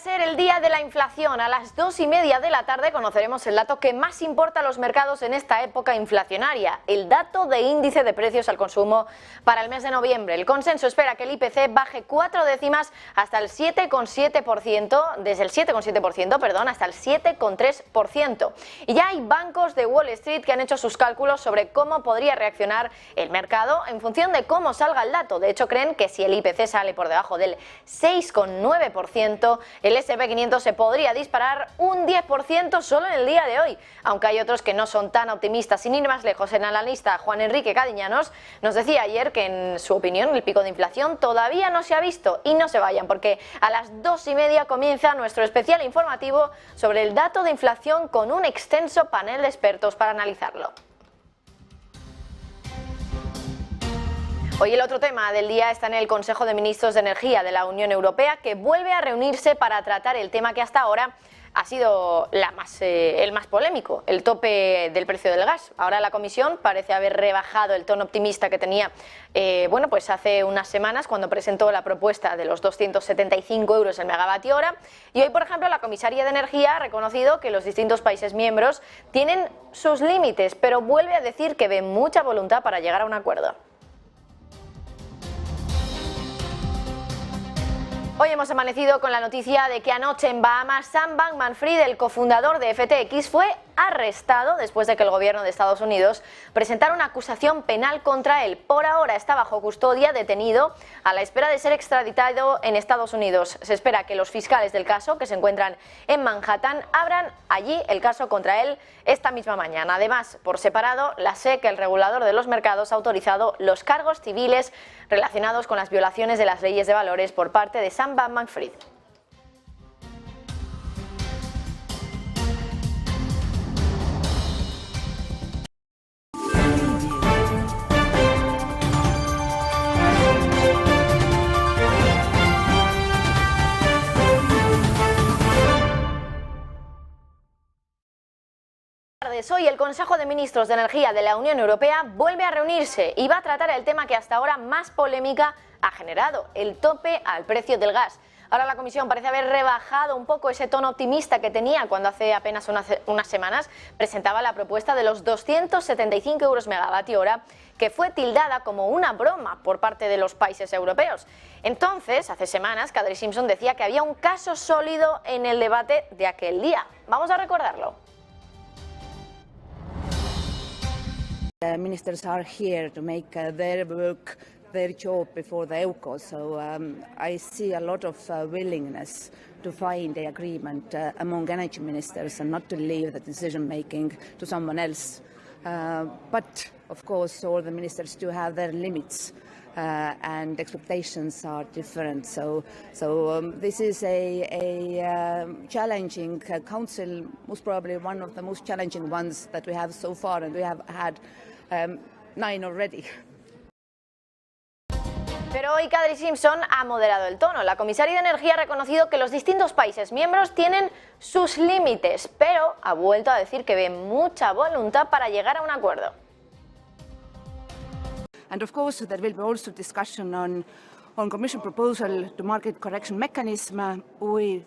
ser el día de la inflación. A las 2:30 de la tarde conoceremos el dato que más importa a los mercados en esta época inflacionaria, el dato de índice de precios al consumo para el mes de noviembre. El consenso espera que el IPC baje 4 décimas hasta el 7,7%, desde el 7,7%, perdón, hasta el 7,3%. Y ya hay bancos de Wall Street que han hecho sus cálculos sobre cómo podría reaccionar el mercado en función de cómo salga el dato. De hecho, creen que si el IPC sale por debajo del 6,9%, el S&P 500 se podría disparar un 10% solo en el día de hoy, aunque hay otros que no son tan optimistas. Sin ir más lejos, el analista Juan Enrique Cadiñanos nos decía ayer que en su opinión el pico de inflación todavía no se ha visto. Y no se vayan, porque a las 2:30 comienza nuestro especial informativo sobre el dato de inflación con un extenso panel de expertos para analizarlo. Hoy el otro tema del día está en el Consejo de Ministros de Energía de la Unión Europea, que vuelve a reunirse para tratar el tema que hasta ahora ha sido el más polémico, el tope del precio del gas. Ahora la Comisión parece haber rebajado el tono optimista que tenía pues hace unas semanas cuando presentó la propuesta de los 275 euros el megavatio hora. Y hoy, por ejemplo, la comisaria de Energía ha reconocido que los distintos países miembros tienen sus límites, pero vuelve a decir que ve mucha voluntad para llegar a un acuerdo. Hoy hemos amanecido con la noticia de que anoche en Bahamas Sam Bankman-Fried, el cofundador de FTX, fue arrestado después de que el gobierno de Estados Unidos presentara una acusación penal contra él. Por ahora está bajo custodia, detenido, a la espera de ser extraditado en Estados Unidos. Se espera que los fiscales del caso, que se encuentran en Manhattan, abran allí el caso contra él esta misma mañana. Además, por separado, la SEC, el regulador de los mercados, ha autorizado los cargos civiles relacionados con las violaciones de las leyes de valores por parte de Sam Bankman-Fried. Hoy el Consejo de Ministros de Energía de la Unión Europea vuelve a reunirse y va a tratar el tema que hasta ahora más polémica ha generado, el tope al precio del gas. Ahora la Comisión parece haber rebajado un poco ese tono optimista que tenía cuando hace apenas unas semanas presentaba la propuesta de los 275 euros megavatio hora, que fue tildada como una broma por parte de los países europeos. Entonces, hace semanas, Kadri Simpson decía que había un caso sólido en el debate de aquel día. Vamos a recordarlo. Ministers are here to make their work, their job before the EUCO, so I see a lot of willingness to find an agreement among energy ministers and not to leave the decision making to someone else. But of course all the ministers do have their limits and expectations are different, so this is a challenging council, most probably one of the most challenging ones that we have so far, and we have had 9 already. Pero hoy Kadri Simpson ha moderado el tono. La comisaria de Energía ha reconocido que los distintos países miembros tienen sus límites, pero ha vuelto a decir que ve mucha voluntad para llegar a un acuerdo. And of course there will be also discussion on Commission proposal to market correction mechanism. We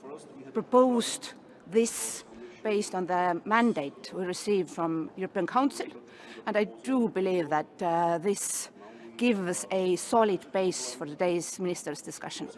proposed this based on the mandate we received from European Council, and I do believe that this gives a solid base for today's ministers' discussion.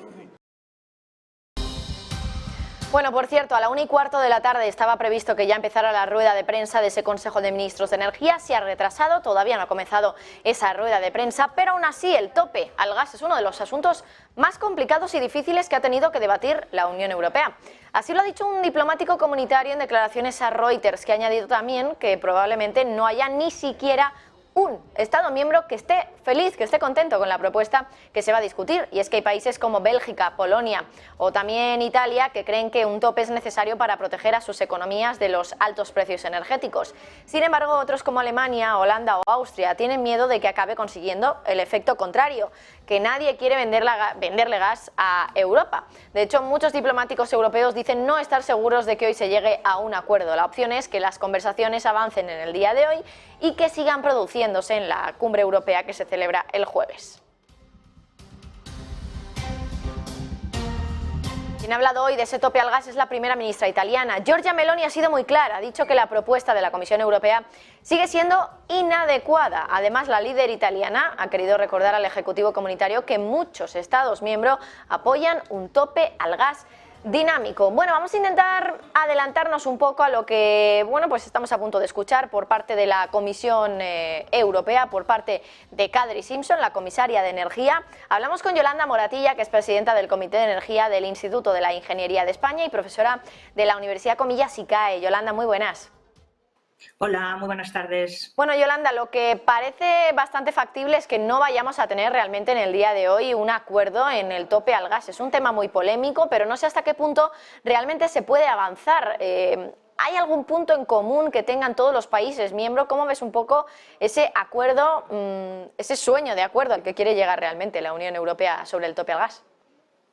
Bueno, por cierto, a la 1:15 de la tarde estaba previsto que ya empezara la rueda de prensa de ese Consejo de Ministros de Energía. Se ha retrasado, todavía no ha comenzado esa rueda de prensa, pero aún así el tope al gas es uno de los asuntos más complicados y difíciles que ha tenido que debatir la Unión Europea. Así lo ha dicho un diplomático comunitario en declaraciones a Reuters, que ha añadido también que probablemente no haya ni siquiera un Estado miembro que esté feliz, que esté contento con la propuesta que se va a discutir. Y es que hay países como Bélgica, Polonia o también Italia que creen que un tope es necesario para proteger a sus economías de los altos precios energéticos. Sin embargo, otros como Alemania, Holanda o Austria tienen miedo de que acabe consiguiendo el efecto contrario, que nadie quiere venderle gas a Europa. De hecho, muchos diplomáticos europeos dicen no estar seguros de que hoy se llegue a un acuerdo. La opción es que las conversaciones avancen en el día de hoy y que sigan produciéndose en la cumbre europea que se celebra el jueves. Quien ha hablado hoy de ese tope al gas es la primera ministra italiana. Giorgia Meloni ha sido muy clara, ha dicho que la propuesta de la Comisión Europea sigue siendo inadecuada. Además, la líder italiana ha querido recordar al Ejecutivo Comunitario que muchos Estados miembros apoyan un tope al gas dinámico. Bueno, vamos a intentar adelantarnos un poco a lo que, pues estamos a punto de escuchar por parte de la Comisión Europea, por parte de Kadri Simpson, la comisaria de Energía. Hablamos con Yolanda Moratilla, que es presidenta del Comité de Energía del Instituto de la Ingeniería de España y profesora de la Universidad Comillas ICAE. Yolanda, muy buenas. Hola, muy buenas tardes. Bueno, Yolanda, lo que parece bastante factible es que no vayamos a tener realmente en el día de hoy un acuerdo en el tope al gas. Es un tema muy polémico, pero no sé hasta qué punto realmente se puede avanzar. ¿Hay algún punto en común que tengan todos los países miembros? ¿Cómo ves un poco ese acuerdo, ese sueño de acuerdo al que quiere llegar realmente la Unión Europea sobre el tope al gas?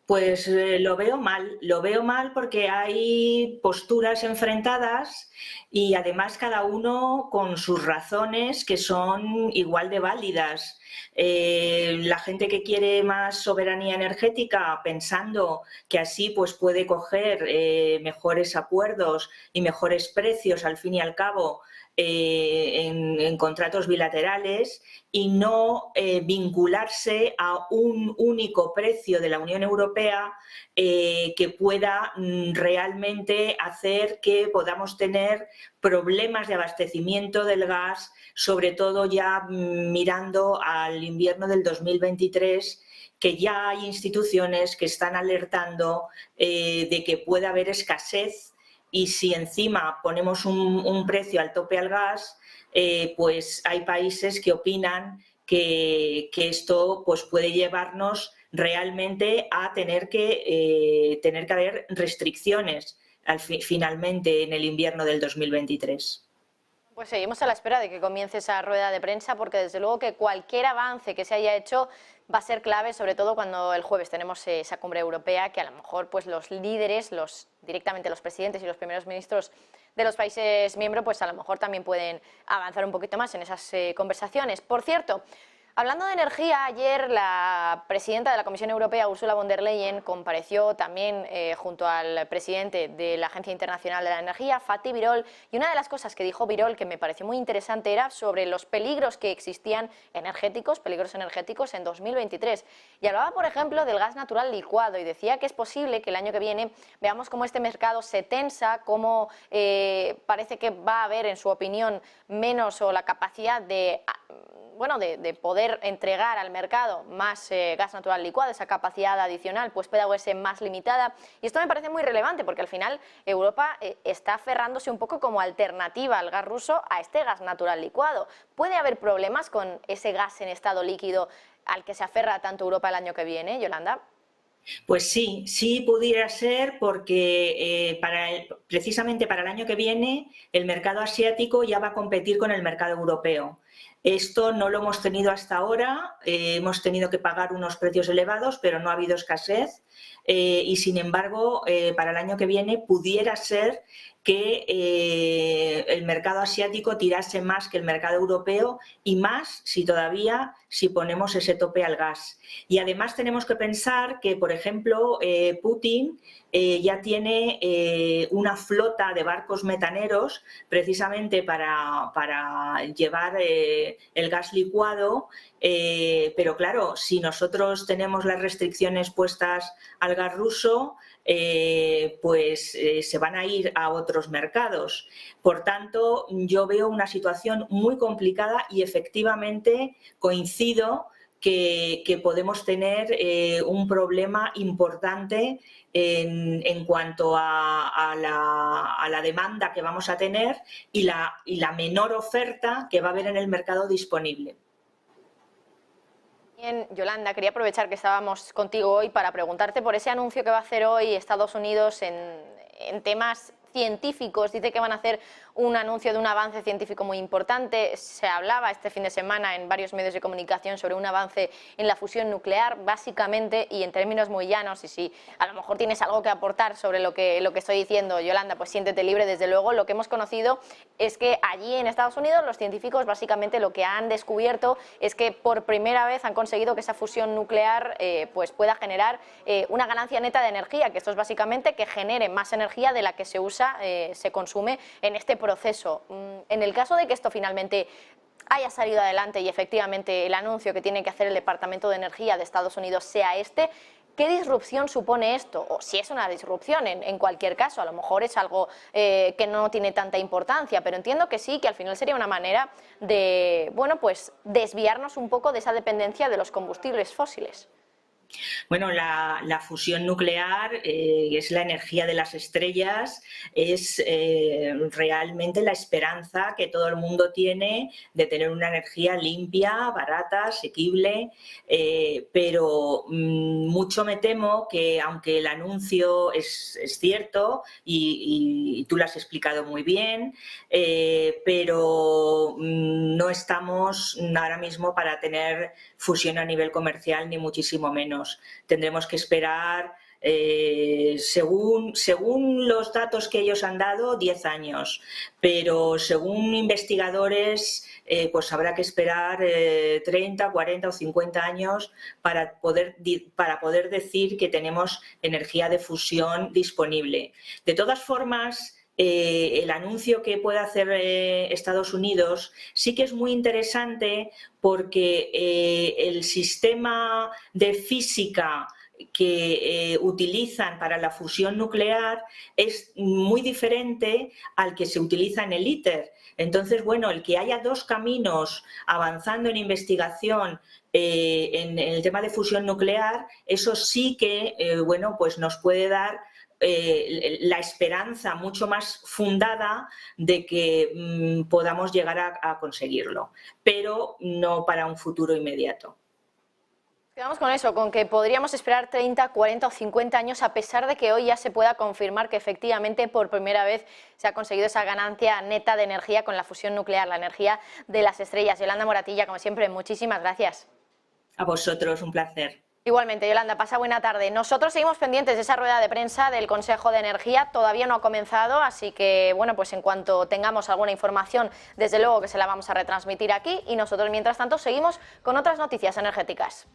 Pues lo veo mal porque hay posturas enfrentadas y además cada uno con sus razones que son igual de válidas. La gente que quiere más soberanía energética pensando que así pues puede coger mejores acuerdos y mejores precios al fin y al cabo en contratos bilaterales y no vincularse a un único precio de la Unión Europea que pueda realmente hacer que podamos tener problemas de abastecimiento del gas, sobre todo ya mirando al invierno del 2023, que ya hay instituciones que están alertando de que puede haber escasez. Y si encima ponemos un precio al tope al gas, pues hay países que opinan que esto pues puede llevarnos realmente a tener que haber restricciones finalmente en el invierno del 2023. Pues seguimos a la espera de que comience esa rueda de prensa, porque desde luego que cualquier avance que se haya hecho va a ser clave, sobre todo cuando el jueves tenemos esa cumbre europea, que a lo mejor pues los líderes, directamente los presidentes y los primeros ministros de los países miembros, pues a lo mejor también pueden avanzar un poquito más en esas conversaciones. Por cierto, hablando de energía, ayer la presidenta de la Comisión Europea, Ursula von der Leyen, compareció también junto al presidente de la Agencia Internacional de la Energía, Fatih Birol, y una de las cosas que dijo Birol que me pareció muy interesante era sobre los peligros que existían peligros energéticos en 2023. Y hablaba, por ejemplo, del gas natural licuado y decía que es posible que el año que viene veamos cómo este mercado se tensa, cómo parece que va a haber, en su opinión, menos o la capacidad de poder entregar al mercado más gas natural licuado, esa capacidad adicional pues puede verse más limitada. Y esto me parece muy relevante porque al final Europa está aferrándose un poco como alternativa al gas ruso a este gas natural licuado. ¿Puede haber problemas con ese gas en estado líquido al que se aferra tanto Europa el año que viene, Yolanda? Pues sí pudiera ser porque precisamente para el año que viene el mercado asiático ya va a competir con el mercado europeo. Esto no lo hemos tenido hasta ahora, hemos tenido que pagar unos precios elevados, pero no ha habido escasez y sin embargo para el año que viene pudiera ser que el mercado asiático tirase más que el mercado europeo y más si ponemos ese tope al gas. Y además tenemos que pensar que, por ejemplo, Putin ya tiene una flota de barcos metaneros precisamente para llevar el gas licuado, pero claro, si nosotros tenemos las restricciones puestas al gas ruso, pues se van a ir a otros mercados. Por tanto, yo veo una situación muy complicada y efectivamente coincido que podemos tener un problema importante en cuanto a la demanda que vamos a tener y la menor oferta que va a haber en el mercado disponible. Bien, Yolanda, quería aprovechar que estábamos contigo hoy para preguntarte por ese anuncio que va a hacer hoy Estados Unidos en temas científicos. Dice que van a hacer un anuncio de un avance científico muy importante. Se hablaba este fin de semana en varios medios de comunicación sobre un avance en la fusión nuclear, básicamente, y en términos muy llanos, y si a lo mejor tienes algo que aportar sobre lo que estoy diciendo, Yolanda, pues siéntete libre. Desde luego, lo que hemos conocido es que allí en Estados Unidos los científicos básicamente lo que han descubierto es que por primera vez han conseguido que esa fusión nuclear pues pueda generar una ganancia neta de energía, que esto es básicamente que genere más energía de la que se usa, se consume en este proceso. En el caso de que esto finalmente haya salido adelante y efectivamente el anuncio que tiene que hacer el Departamento de Energía de Estados Unidos sea este, ¿qué disrupción supone esto? O si es una disrupción, en cualquier caso, a lo mejor es algo que no tiene tanta importancia, pero entiendo que sí, que al final sería una manera de, bueno, pues desviarnos un poco de esa dependencia de los combustibles fósiles. Bueno, la fusión nuclear es la energía de las estrellas, es realmente la esperanza que todo el mundo tiene de tener una energía limpia, barata, asequible, pero mucho me temo que aunque el anuncio es cierto y tú lo has explicado muy bien, pero no estamos ahora mismo para tener fusión a nivel comercial ni muchísimo menos. Tendremos que esperar, según los datos que ellos han dado, 10 años, pero según investigadores, pues habrá que esperar 30, 40 o 50 años para poder decir que tenemos energía de fusión disponible. De todas formas, el anuncio que puede hacer Estados Unidos sí que es muy interesante porque el sistema de física que utilizan para la fusión nuclear es muy diferente al que se utiliza en el ITER. Entonces, bueno, el que haya dos caminos avanzando en investigación en el tema de fusión nuclear, eso sí que, bueno, pues nos puede dar la esperanza mucho más fundada de que podamos llegar a conseguirlo, pero no para un futuro inmediato. Quedamos con eso, con que podríamos esperar 30, 40 o 50 años, a pesar de que hoy ya se pueda confirmar que efectivamente por primera vez se ha conseguido esa ganancia neta de energía con la fusión nuclear, la energía de las estrellas. Yolanda Moratilla, como siempre, muchísimas gracias. A vosotros, un placer. Igualmente, Yolanda, pasa buena tarde. Nosotros seguimos pendientes de esa rueda de prensa del Consejo de Energía, todavía no ha comenzado, así que, bueno, pues en cuanto tengamos alguna información, desde luego que se la vamos a retransmitir aquí, y nosotros, mientras tanto, seguimos con otras noticias energéticas.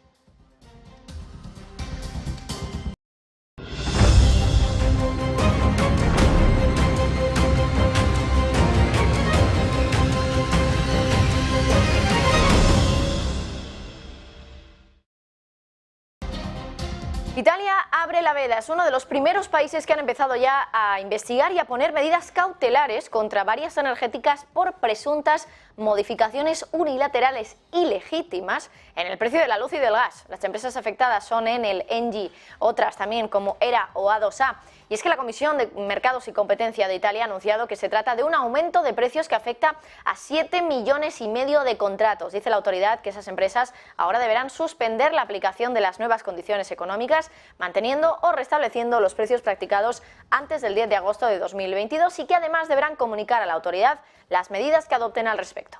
Italia abre la veda, es uno de los primeros países que han empezado ya a investigar y a poner medidas cautelares contra varias energéticas por presuntas modificaciones unilaterales ilegítimas en el precio de la luz y del gas. Las empresas afectadas son Enel, Engie, otras también como ERA o A2A. Y es que la Comisión de Mercados y Competencia de Italia ha anunciado que se trata de un aumento de precios que afecta a 7,5 millones de contratos. Dice la autoridad que esas empresas ahora deberán suspender la aplicación de las nuevas condiciones económicas, manteniendo o restableciendo los precios practicados antes del 10 de agosto de 2022 y que además deberán comunicar a la autoridad las medidas que adopten al respecto.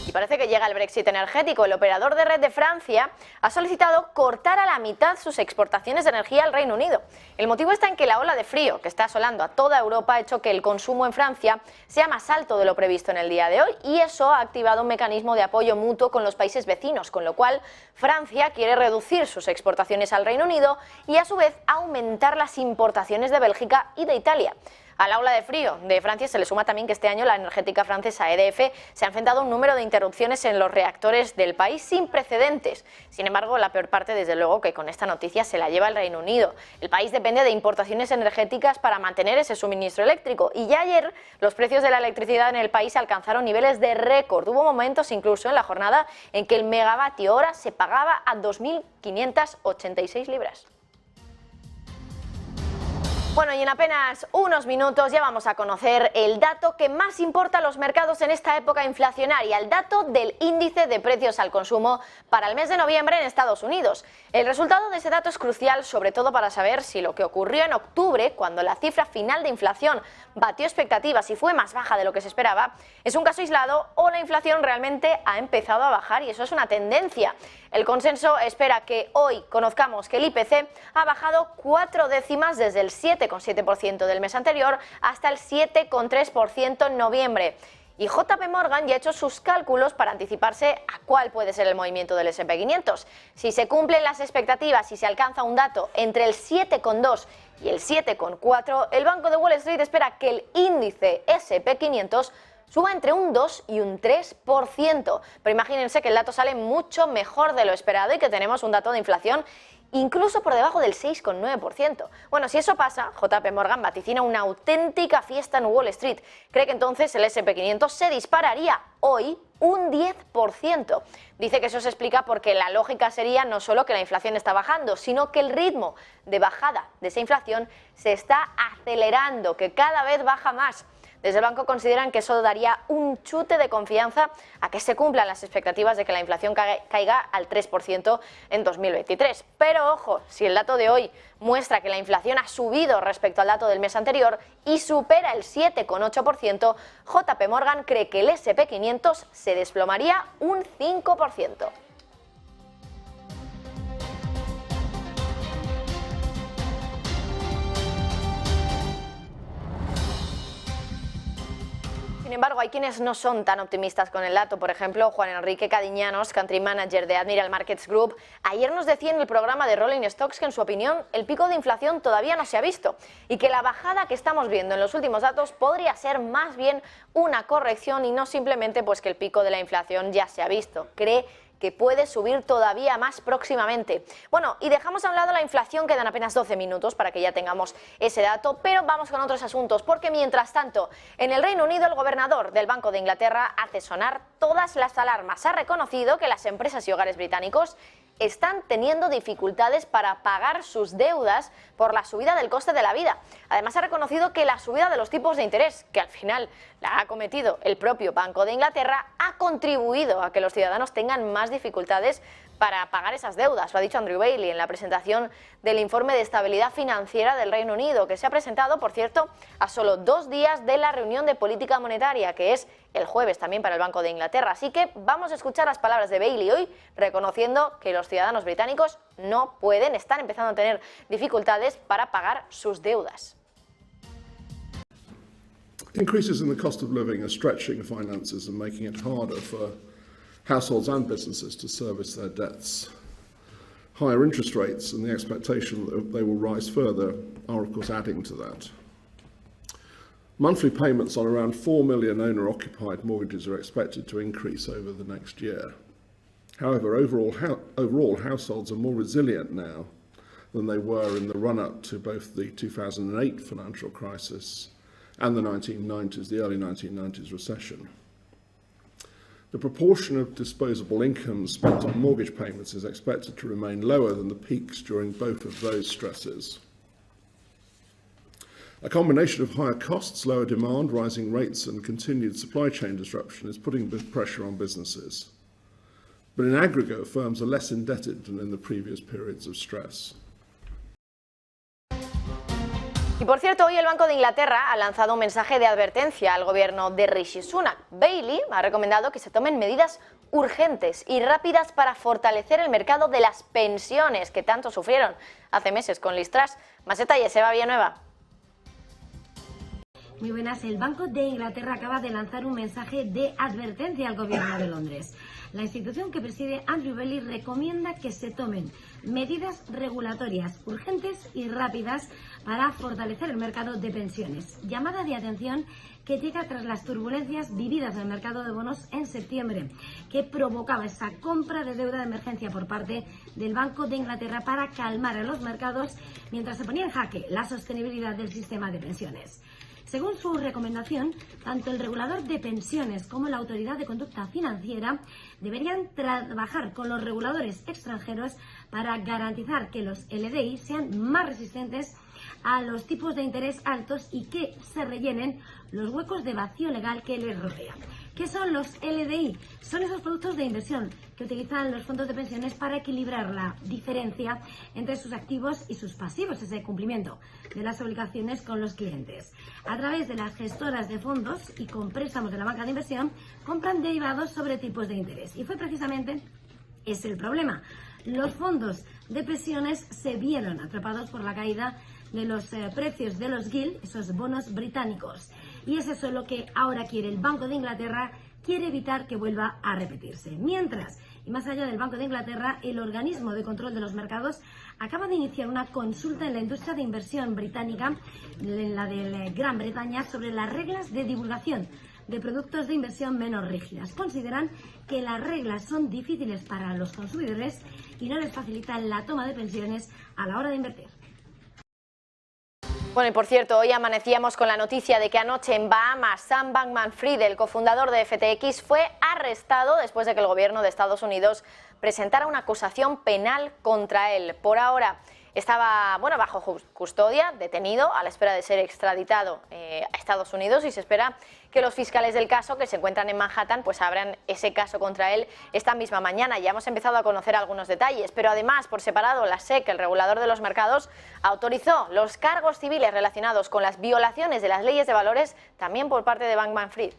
Y parece que llega el Brexit energético. El operador de red de Francia ha solicitado cortar a la mitad sus exportaciones de energía al Reino Unido. El motivo está en que la ola de frío que está asolando a toda Europa ha hecho que el consumo en Francia sea más alto de lo previsto en el día de hoy, y eso ha activado un mecanismo de apoyo mutuo con los países vecinos, con lo cual Francia quiere reducir sus exportaciones al Reino Unido y a su vez aumentar las importaciones de Bélgica y de Italia. A la ola de frío de Francia se le suma también que este año la energética francesa EDF se ha enfrentado a un número de interrupciones en los reactores del país sin precedentes. Sin embargo, la peor parte, desde luego, que con esta noticia se la lleva el Reino Unido. El país depende de importaciones energéticas para mantener ese suministro eléctrico, y ya ayer los precios de la electricidad en el país alcanzaron niveles de récord. Hubo momentos incluso en la jornada en que el megavatio hora se pagaba a 2.586 libras. Bueno, y en apenas unos minutos ya vamos a conocer el dato que más importa a los mercados en esta época inflacionaria, el dato del índice de precios al consumo para el mes de noviembre en Estados Unidos. El resultado de ese dato es crucial, sobre todo para saber si lo que ocurrió en octubre, cuando la cifra final de inflación batió expectativas y fue más baja de lo que se esperaba, es un caso aislado o la inflación realmente ha empezado a bajar y eso es una tendencia. El consenso espera que hoy conozcamos que el IPC ha bajado 4 décimas desde el 7,7% del mes anterior hasta el 7,3% en noviembre. Y JP Morgan ya ha hecho sus cálculos para anticiparse a cuál puede ser el movimiento del S&P 500. Si se cumplen las expectativas y se alcanza un dato entre el 7,2 y el 7,4, el Banco de Wall Street espera que el índice S&P 500 suba entre un 2 y un 3%. Pero imagínense que el dato sale mucho mejor de lo esperado y que tenemos un dato de inflación incluso por debajo del 6,9%. Bueno, si eso pasa, JP Morgan vaticina una auténtica fiesta en Wall Street. Cree que entonces el S&P 500 se dispararía hoy un 10%. Dice que eso se explica porque la lógica sería no solo que la inflación está bajando, sino que el ritmo de bajada de esa inflación se está acelerando, que cada vez baja más. Desde el banco consideran que eso daría un chute de confianza a que se cumplan las expectativas de que la inflación caiga al 3% en 2023. Pero ojo, si el dato de hoy muestra que la inflación ha subido respecto al dato del mes anterior y supera el 7,8%, JP Morgan cree que el S&P 500 se desplomaría un 5%. Sin embargo, hay quienes no son tan optimistas con el dato. Por ejemplo, Juan Enrique Cadiñanos, Country Manager de Admiral Markets Group, ayer nos decía en el programa de Rolling Stocks que en su opinión el pico de inflación todavía no se ha visto y que la bajada que estamos viendo en los últimos datos podría ser más bien una corrección y no simplemente pues que el pico de la inflación ya se ha visto. Cree que puede subir todavía más próximamente. Bueno, y dejamos a un lado la inflación, quedan apenas 12 minutos para que ya tengamos ese dato, pero vamos con otros asuntos, porque mientras tanto, en el Reino Unido, el gobernador del Banco de Inglaterra hace sonar todas las alarmas. Ha reconocido que las empresas y hogares británicos están teniendo dificultades para pagar sus deudas por la subida del coste de la vida. Además, ha reconocido que la subida de los tipos de interés, que al final la ha cometido el propio Banco de Inglaterra, ha contribuido a que los ciudadanos tengan más dificultades para pagar esas deudas. Lo ha dicho Andrew Bailey en la presentación del informe de estabilidad financiera del Reino Unido, que se ha presentado, por cierto, a solo 2 días de la reunión de política monetaria, que es el jueves también para el Banco de Inglaterra. Así que vamos a escuchar las palabras de Bailey hoy, reconociendo que los ciudadanos británicos no pueden, están empezando a tener dificultades para pagar sus deudas. Increases in the cost of living are stretching finances and making it harder for households and businesses to service their debts. Higher interest rates and the expectation that they will rise further are, of course, adding to that. Monthly payments on around 4 million owner-occupied mortgages are expected to increase over the next year. However, overall households are more resilient now than they were in the run-up to both the 2008 financial crisis and the early 1990s recession. The proportion of disposable income spent on mortgage payments is expected to remain lower than the peaks during both of those stresses. A combination of higher costs, lower demand, rising rates and continued supply chain disruption is putting pressure on businesses. But in aggregate, firms are less indebted than in the previous periods of stress. Y por cierto, hoy el Banco de Inglaterra ha lanzado un mensaje de advertencia al gobierno de Rishi Sunak. Bailey ha recomendado que se tomen medidas urgentes y rápidas para fortalecer el mercado de las pensiones que tanto sufrieron hace meses con Liz Truss. Más detalles, Eva Villanueva. Muy buenas. El Banco de Inglaterra acaba de lanzar un mensaje de advertencia al gobierno de Londres. La institución que preside Andrew Bailey recomienda que se tomen medidas regulatorias urgentes y rápidas para fortalecer el mercado de pensiones. Llamada de atención que llega tras las turbulencias vividas en el mercado de bonos en septiembre, que provocaba esa compra de deuda de emergencia por parte del Banco de Inglaterra para calmar a los mercados mientras se ponía en jaque la sostenibilidad del sistema de pensiones. Según su recomendación, tanto el regulador de pensiones como la Autoridad de Conducta Financiera deberían trabajar con los reguladores extranjeros para garantizar que los LDI sean más resistentes a los tipos de interés altos y que se rellenen los huecos de vacío legal que les rodean. ¿Qué son los LDI? Son esos productos de inversión que utilizan los fondos de pensiones para equilibrar la diferencia entre sus activos y sus pasivos, ese cumplimiento de las obligaciones con los clientes. A través de las gestoras de fondos y con préstamos de la banca de inversión, compran derivados sobre tipos de interés. Y fue precisamente ese el problema. Los fondos de pensiones se vieron atrapados por la caída de los precios de los gilt, esos bonos británicos. Y es eso lo que ahora quiere el Banco de Inglaterra, quiere evitar que vuelva a repetirse. Mientras, y más allá del Banco de Inglaterra, el organismo de control de los mercados acaba de iniciar una consulta en la industria de inversión británica, en la de Gran Bretaña, sobre las reglas de divulgación de productos de inversión menos rígidas. Consideran que las reglas son difíciles para los consumidores y no les facilitan la toma de pensiones a la hora de invertir. Bueno, y por cierto, hoy amanecíamos con la noticia de que anoche en Bahamas, Sam Bankman-Fried, el cofundador de FTX, fue arrestado después de que el gobierno de Estados Unidos presentara una acusación penal contra él. Por ahora estaba bajo custodia, detenido, a la espera de ser extraditado a Estados Unidos, y se espera que los fiscales del caso, que se encuentran en Manhattan, pues abran ese caso contra él esta misma mañana. Ya hemos empezado a conocer algunos detalles, pero además, por separado, la SEC, el regulador de los mercados, autorizó los cargos civiles relacionados con las violaciones de las leyes de valores, también por parte de Bankman-Fried.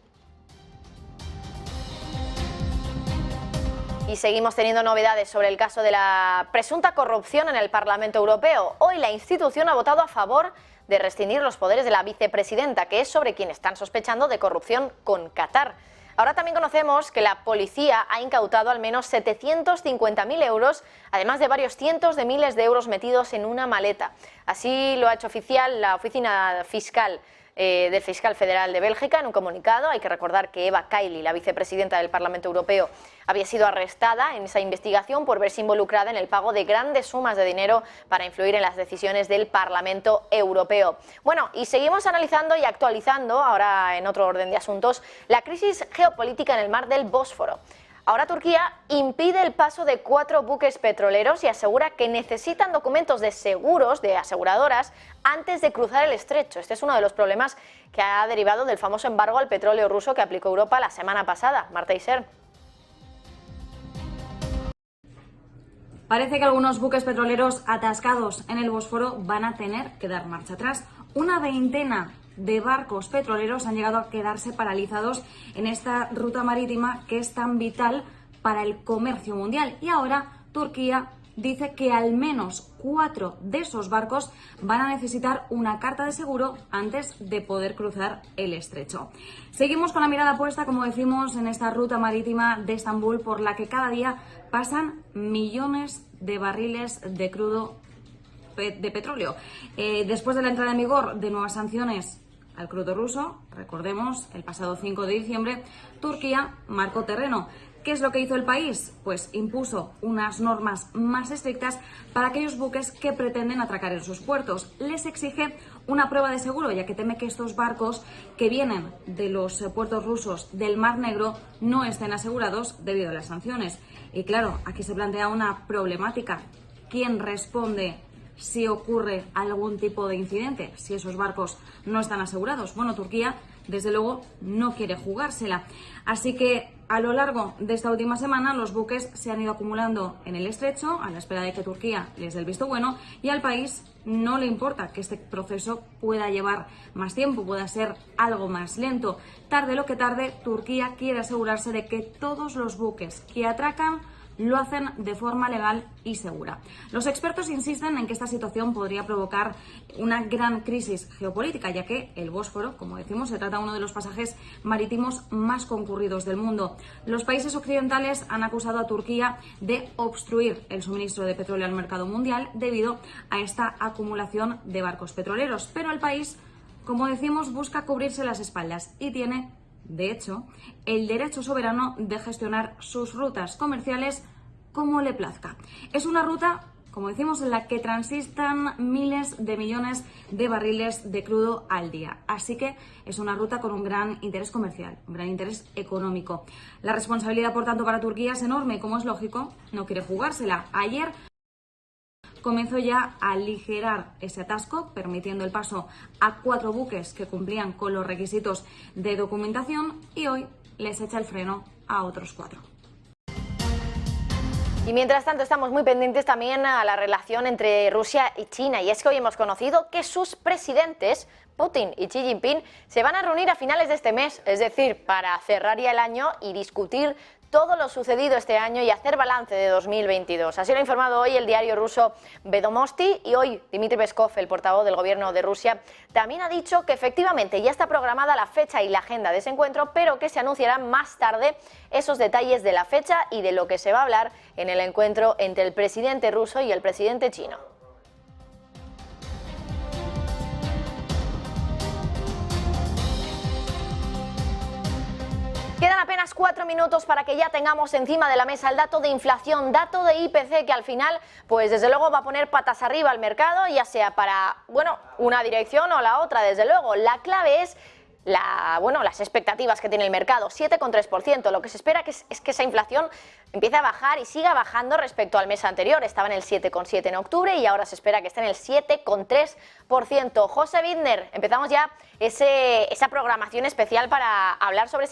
Y seguimos teniendo novedades sobre el caso de la presunta corrupción en el Parlamento Europeo. Hoy la institución ha votado a favor de rescindir los poderes de la vicepresidenta, que es sobre quien están sospechando de corrupción con Qatar. Ahora también conocemos que la policía ha incautado al menos 750.000 euros, además de varios cientos de miles de euros metidos en una maleta. Así lo ha hecho oficial la oficina fiscal del fiscal federal de Bélgica en un comunicado. Hay que recordar que Eva Kaili, la vicepresidenta del Parlamento Europeo, había sido arrestada en esa investigación por verse involucrada en el pago de grandes sumas de dinero para influir en las decisiones del Parlamento Europeo. Bueno, y seguimos analizando y actualizando, ahora en otro orden de asuntos, la crisis geopolítica en el mar del Bósforo. Ahora Turquía impide el paso de 4 buques petroleros y asegura que necesitan documentos de seguros de aseguradoras antes de cruzar el estrecho. Este es uno de los problemas que ha derivado del famoso embargo al petróleo ruso que aplicó Europa la semana pasada. Marta Iser. Parece que algunos buques petroleros atascados en el Bósforo van a tener que dar marcha atrás. Una veintena de barcos petroleros han llegado a quedarse paralizados en esta ruta marítima que es tan vital para el comercio mundial. Y ahora Turquía dice que al menos 4 de esos barcos van a necesitar una carta de seguro antes de poder cruzar el estrecho. Seguimos con la mirada puesta, como decimos, en esta ruta marítima de Estambul, por la que cada día pasan millones de barriles de crudo de petróleo. Después de la entrada en vigor de nuevas sanciones al crudo ruso, recordemos, el pasado 5 de diciembre, Turquía marcó terreno. ¿Qué es lo que hizo el país? Pues impuso unas normas más estrictas para aquellos buques que pretenden atracar en sus puertos. Les exige una prueba de seguro, ya que teme que estos barcos que vienen de los puertos rusos del Mar Negro no estén asegurados debido a las sanciones. Y claro, aquí se plantea una problemática. ¿Quién responde si ocurre algún tipo de incidente, si esos barcos no están asegurados? Bueno, Turquía, desde luego, no quiere jugársela. Así que a lo largo de esta última semana los buques se han ido acumulando en el estrecho a la espera de que Turquía les dé el visto bueno, y al país no le importa que este proceso pueda llevar más tiempo, pueda ser algo más lento. Tarde lo que tarde, Turquía quiere asegurarse de que todos los buques que atracan lo hacen de forma legal y segura. Los expertos insisten en que esta situación podría provocar una gran crisis geopolítica, ya que el Bósforo, como decimos, se trata de uno de los pasajes marítimos más concurridos del mundo. Los países occidentales han acusado a Turquía de obstruir el suministro de petróleo al mercado mundial debido a esta acumulación de barcos petroleros, pero el país, como decimos, busca cubrirse las espaldas y tiene, de hecho, el derecho soberano de gestionar sus rutas comerciales como le plazca. Es una ruta, como decimos, en la que transitan miles de millones de barriles de crudo al día. Así que es una ruta con un gran interés comercial, un gran interés económico. La responsabilidad, por tanto, para Turquía es enorme y, como es lógico, no quiere jugársela. Ayer comenzó ya a aligerar ese atasco, permitiendo el paso a 4 buques que cumplían con los requisitos de documentación, y hoy les echa el freno a otros 4. Y mientras tanto estamos muy pendientes también a la relación entre Rusia y China, y es que hoy hemos conocido que sus presidentes, Putin y Xi Jinping, se van a reunir a finales de este mes, es decir, para cerrar ya el año y discutir todo lo sucedido este año y hacer balance de 2022. Así lo ha informado hoy el diario ruso Vedomosti, y hoy Dmitry Peskov, el portavoz del gobierno de Rusia, también ha dicho que efectivamente ya está programada la fecha y la agenda de ese encuentro, pero que se anunciarán más tarde esos detalles de la fecha y de lo que se va a hablar en el encuentro entre el presidente ruso y el presidente chino. Quedan apenas 4 minutos para que ya tengamos encima de la mesa el dato de inflación, dato de IPC, que al final, pues desde luego va a poner patas arriba al mercado, ya sea para, bueno, una dirección o la otra, desde luego. La clave es las expectativas que tiene el mercado, 7,3%. Lo que se espera es que esa inflación empiece a bajar y siga bajando respecto al mes anterior. Estaba en el 7,7 en octubre y ahora se espera que esté en el 7,3%. José Widner, empezamos ya esa programación especial para hablar sobre